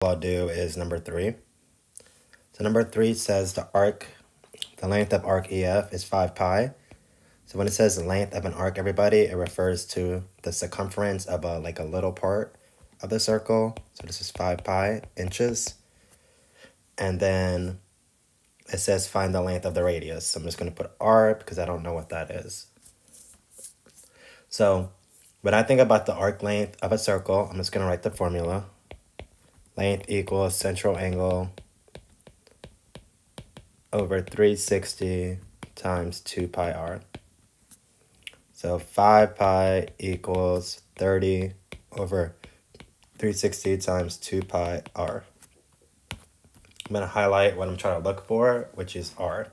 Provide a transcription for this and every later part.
I'll do is number 3. So number 3 says the length of arc EF is 5 pi. So when it says the length of an arc, everybody, it refers to the circumference of a little part of the circle. So this is 5 pi inches. And then it says find the length of the radius. So I'm just going to put r because I don't know what that is. So when I think about the arc length of a circle, I'm just going to write the formula. Length equals central angle over 360 times 2 pi r. So 5 pi equals 30 over 360 times 2 pi r. I'm going to highlight what I'm trying to look for, which is r.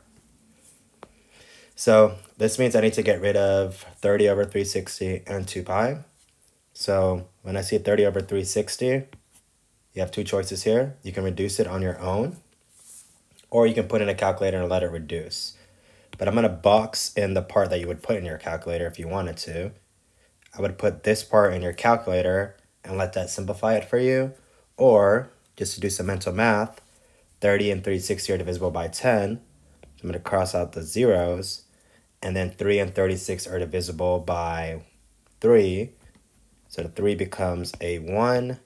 So this means I need to get rid of 30 over 360 and 2 pi. So when I see 30 over 360, you have two choices here. You can reduce it on your own, or you can put in a calculator and let it reduce. But I'm going to box in the part that you would put in your calculator if you wanted to. I would put this part in your calculator and let that simplify it for you. Or, just to do some mental math, 30 and 360 are divisible by 10. I'm going to cross out the zeros. And then 3 and 36 are divisible by 3. So the 3 becomes a 1,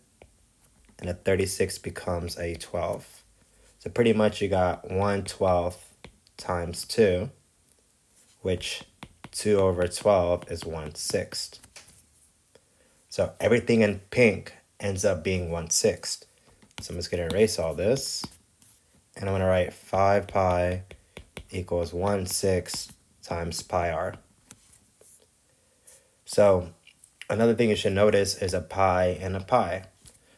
and the 36 becomes a 12. So pretty much you got 1/12 times 2, which 2 over 12 is 1/6. So everything in pink ends up being 1/6. So I'm just going to erase all this. And I'm going to write 5 pi equals 1/6 times pi r. So another thing you should notice is a pi and a pi.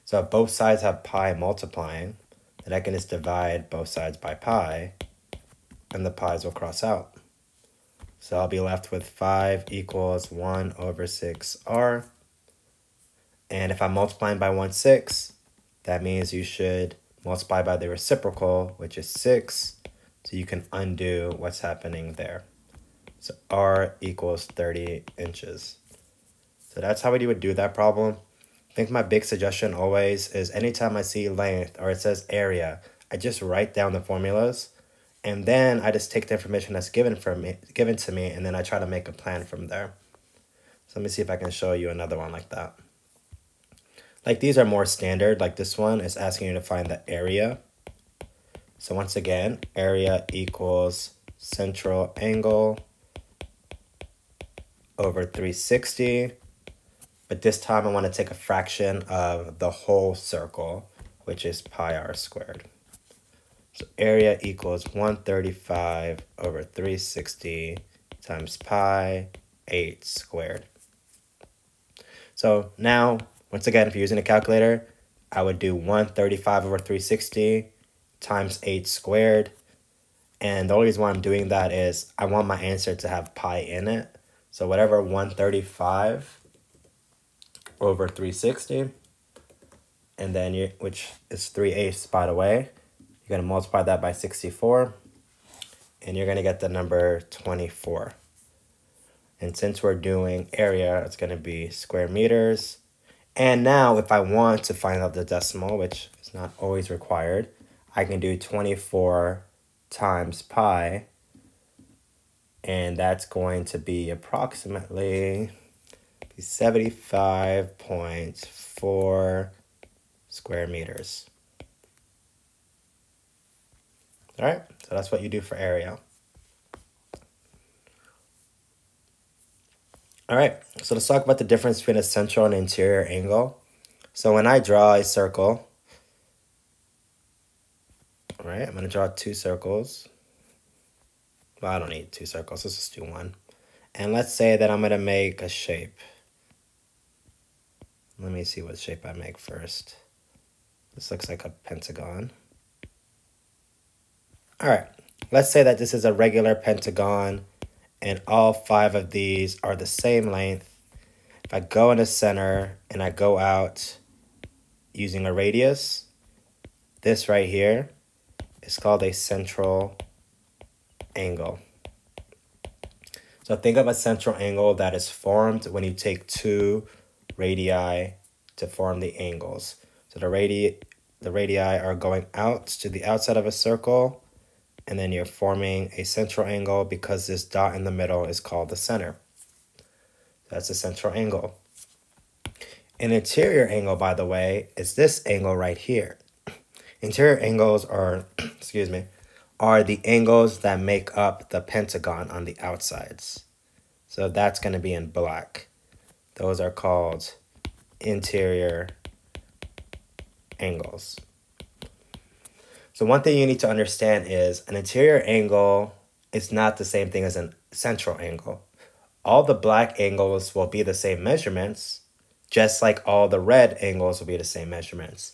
So if both sides have pi multiplying, then I can just divide both sides by pi, and the pi's will cross out. So I'll be left with 5 equals 1 over 6r. And if I'm multiplying by 1/6, that means you should multiply by the reciprocal, which is 6, so you can undo what's happening there. So r equals 30 inches. So that's how you would do that problem. I think my big suggestion always is anytime I see length or it says area, I just write down the formulas, and then I just take the information that's given to me, and then I try to make a plan from there. So let me see if I can show you another one like that. Like these are more standard, like this one is asking you to find the area. So once again, area equals central angle over 360. But this time I want to take a fraction of the whole circle, which is pi r squared. So area equals 135 over 360 times pi 8 squared. So now, once again, if you're using a calculator, I would do 135 over 360 times 8 squared. And the only reason why I'm doing that is I want my answer to have pi in it. So whatever 135 over 360, and then which is 3/8 by the way, you're going to multiply that by 64, and you're going to get the number 24. And since we're doing area, it's going to be square meters. And now if I want to find out the decimal, which is not always required, I can do 24 times pi, and that's going to be approximately 75.4 square meters. All right, so that's what you do for area. All right, so let's talk about the difference between a central and interior angle. So when I draw a circle, all right, I'm going to draw 2 circles. Well, I don't need 2 circles, let's just do 1. And let's say that I'm going to make a shape. Let me see what shape I make first. This looks like a pentagon. All right, let's say that this is a regular pentagon and all 5 of these are the same length. If I go in the center and I go out using a radius, this right here is called a central angle. So think of a central angle that is formed when you take 2 radii to form the angles. So the the radii are going out to the outside of a circle, and then you're forming a central angle because this dot in the middle is called the center. That's a central angle. An interior angle, by the way, is this angle right here. Interior angles are, excuse me, are the angles that make up the pentagon on the outsides. So that's going to be in black. Those are called interior angles. So one thing you need to understand is an interior angle is not the same thing as a central angle. All the black angles will be the same measurements, just like all the red angles will be the same measurements.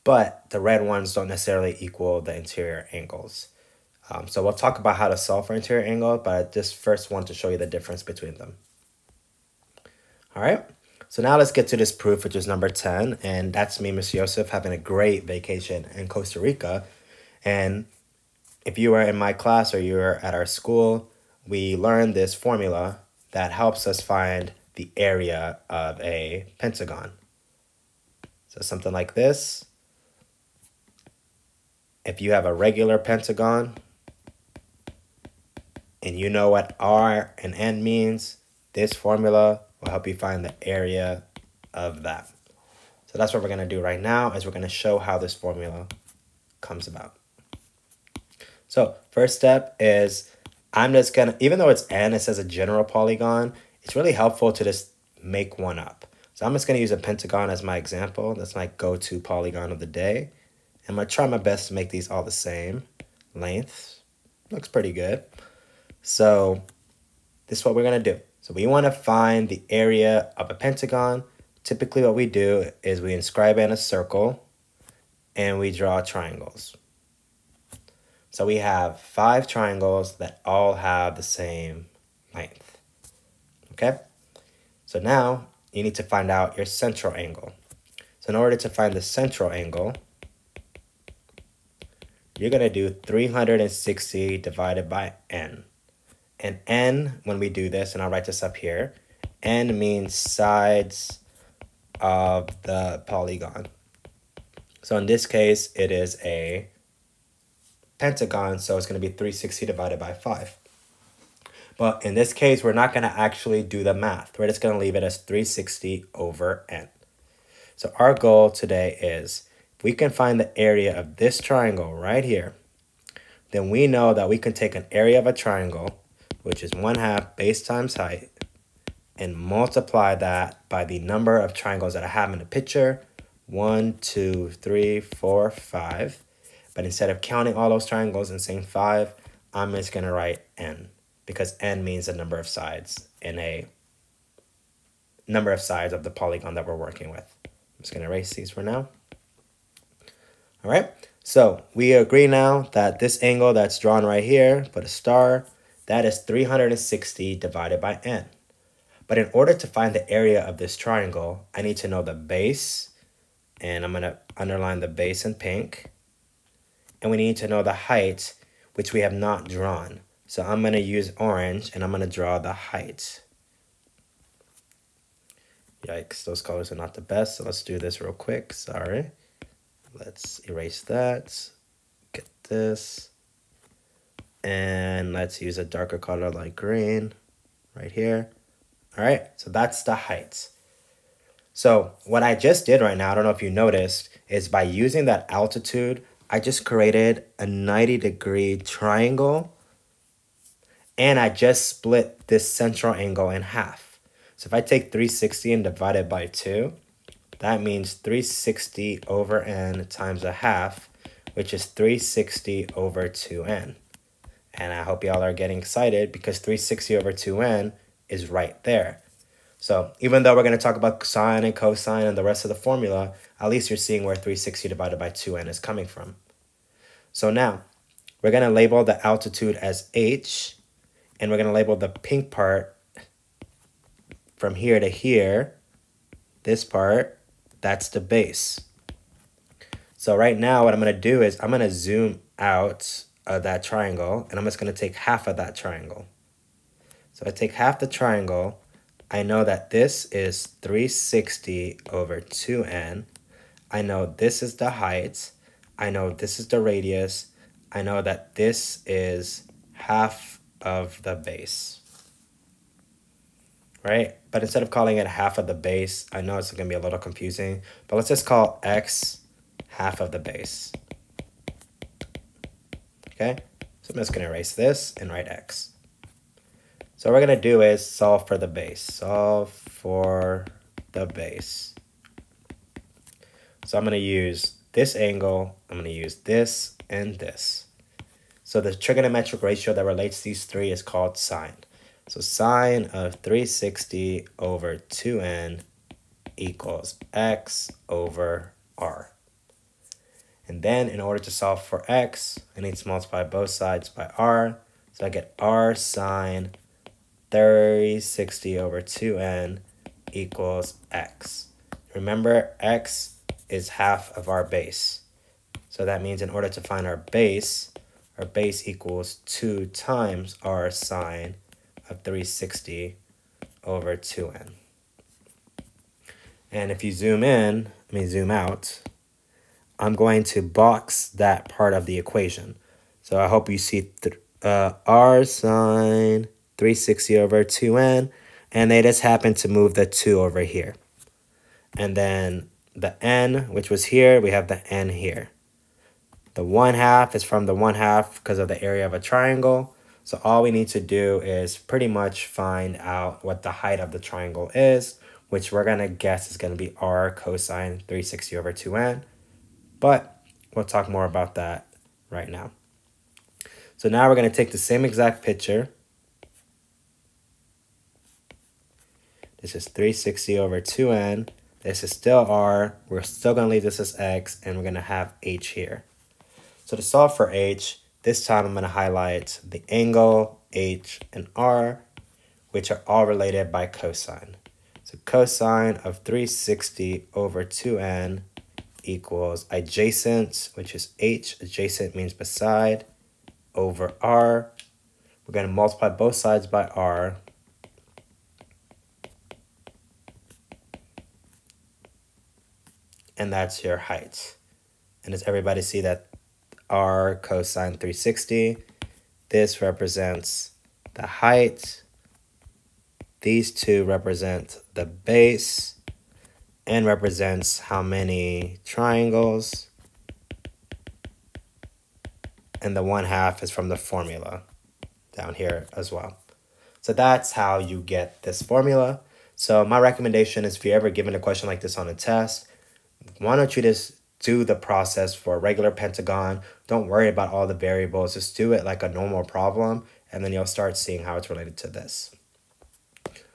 But the red ones don't necessarily equal the interior angles. So we'll talk about how to solve for interior angle, but I just first want to show you the difference between them. All right, so now let's get to this proof, which is number 10, and that's me, Mr. Yosef, having a great vacation in Costa Rica. And if you were in my class or you were at our school, we learned this formula that helps us find the area of a pentagon. So something like this. If you have a regular pentagon and you know what R and N means, this formula will help you find the area of that. So that's what we're going to do right now, is we're going to show how this formula comes about. So first step is I'm just going to, even though it's N, it says a general polygon, it's really helpful to just make one up. So I'm just going to use a pentagon as my example. That's my go-to polygon of the day. I'm going to try my best to make these all the same lengths. Looks pretty good. So this is what we're going to do. So we want to find the area of a pentagon. Typically what we do is we inscribe in a circle and we draw triangles. So we have 5 triangles that all have the same length. Okay? So now you need to find out your central angle. So in order to find the central angle, you're going to do 360 divided by n. And n, when we do this, and I'll write this up here, n means sides of the polygon. So in this case, it is a pentagon, so it's going to be 360 divided by 5. But in this case, we're not going to actually do the math. We're just going to leave it as 360 over n. So our goal today is, if we can find the area of this triangle right here, then we know that we can take an area of a triangle, which is 1/2 base times height, and multiply that by the number of triangles that I have in the picture. 1, 2, 3, 4, 5. But instead of counting all those triangles and saying 5, I'm just going to write n, because n means the number of sides in a number of sides of the polygon that we're working with. I'm just going to erase these for now. All right, so we agree now that this angle that's drawn right here, put a star, that is 360 divided by n. But in order to find the area of this triangle, I need to know the base, and I'm going to underline the base in pink. And we need to know the height, which we have not drawn. So I'm going to use orange, and I'm going to draw the height. Yikes, those colors are not the best, so let's do this real quick. Sorry. Let's erase that. Get this. And let's use a darker color like green right here. All right, so that's the height. So what I just did right now, I don't know if you noticed, is by using that altitude, I just created a 90-degree triangle, and I just split this central angle in half. So if I take 360 and divide it by 2, that means 360 over n times 1/2, which is 360 over 2n. And I hope y'all are getting excited because 360 over 2n is right there. So even though we're going to talk about sine and cosine and the rest of the formula, at least you're seeing where 360 divided by 2n is coming from. So now we're going to label the altitude as h, and we're going to label the pink part from here to here. This part, that's the base. So right now what I'm going to do is I'm going to zoom out of that triangle, and I'm just going to take half of that triangle. So I take half the triangle. I know that this is 360 over 2n. I know this is the height. I know this is the radius. I know that this is half of the base, right? But instead of calling it half of the base, I know it's going to be a little confusing, but let's just call x half of the base. Okay, so I'm just going to erase this and write x. So what we're going to do is solve for the base. Solve for the base. So I'm going to use this angle, I'm going to use this and this. So the trigonometric ratio that relates these three is called sine. So sine of 360 over 2n equals x over r. And then in order to solve for x, I need to multiply both sides by r. So I get r sine 360 over 2n equals x. Remember, x is half of our base. So that means in order to find our base equals 2 times r sine of 360 over 2n. And if you zoom out, I'm going to box that part of the equation. So I hope you see r sine 360 over 2n, and they just happen to move the 2 over here. And then the n, which was here, we have the n here. The 1/2 is from the 1/2 because of the area of a triangle. So all we need to do is pretty much find out what the height of the triangle is, which we're going to guess is going to be r cosine 360 over 2n. But we'll talk more about that right now. So now we're going to take the same exact picture. This is 360 over 2n. This is still r. We're still going to leave this as x, and we're going to have h here. So to solve for h, this time I'm going to highlight the angle, h, and r, which are all related by cosine. So cosine of 360 over 2n equals adjacent, which is h. Adjacent means beside, over r. We're going to multiply both sides by r. And that's your height. And does everybody see that r cosine 360? This represents the height. These two represent the base and represents how many triangles. And the 1/2 is from the formula down here as well. So that's how you get this formula. So my recommendation is if you're ever given a question like this on a test, why don't you just do the process for a regular pentagon? Don't worry about all the variables. Just do it like a normal problem, and then you'll start seeing how it's related to this.